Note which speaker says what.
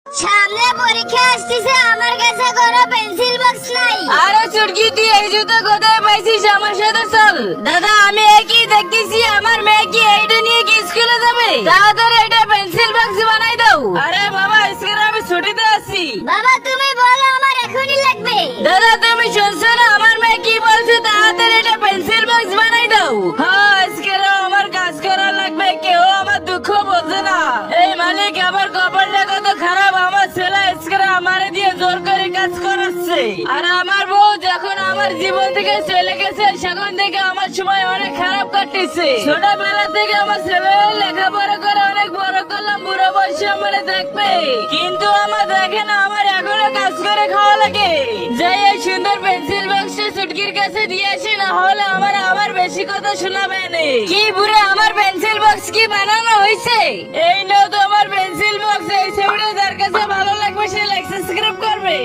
Speaker 1: সামনে পরীক্ষা আসতেছে, আমার কাছে কোনো পেন্সিল বক্স নাই।
Speaker 2: আরে চুটকি, তুই এই জুতো কোথায় পাইছিস? আমার সাথে চল। দাদা, আমি একই দেখতেছি, আমার মেয়ে কি এইটা নিয়ে কি স্কুলে যাবে? তাড়াতাড়ি এটা পেন্সিল বক্স বানাই দাও। আরে বাবা, স্কুলে আমি ছুটিতে আছি।
Speaker 1: বাবা তুমি বলো, আমার এখনই লাগবে।
Speaker 2: দাদা, তুমি শুনছো না আমার মেয়ে কি বলছে? তাড়াতাড়ি এটা পেন্সিল বক্স বানাই দাও। হ্যাঁ, আজকের আমার কাজ করা লাগবে, কেউ আমার দুঃখ বোঝে না। এই মালিক, আমার কপালটা কত খারাপ, আমার ছেলে আজকের আমারে দিয়ে জোর করে কাজ করাচ্ছে। আর আমার বউ যখন আমার জীবন থেকে চলে গেছে, সেখান থেকে আমার সময় অনেক খারাপ কাটতেছে। ছোটবেলা থেকে আমার ছেলে লেখাপড়া করে অনেক বড় করলাম, বুড়ো বয়সে আমার দেখবে, কিন্তু আমার দেখে না, আমার এখনো কাজ করে খাওয়া লাগে। যাই এই সুন্দর পেন্সিল বক্সটা চুটকির কাছে দিয়ে আসি, না হলে আমার বেশি কথা শোনাবে না। কি বুড়ে, আমার পেন্সিল বক্স কি বানানো হয়েছে? এই নাও তো আমার পেন্সিল বক্স। এই ছবিটা যার কাছে ভালো লাগবে সে লাইক সাবস্ক্রাইব করবে।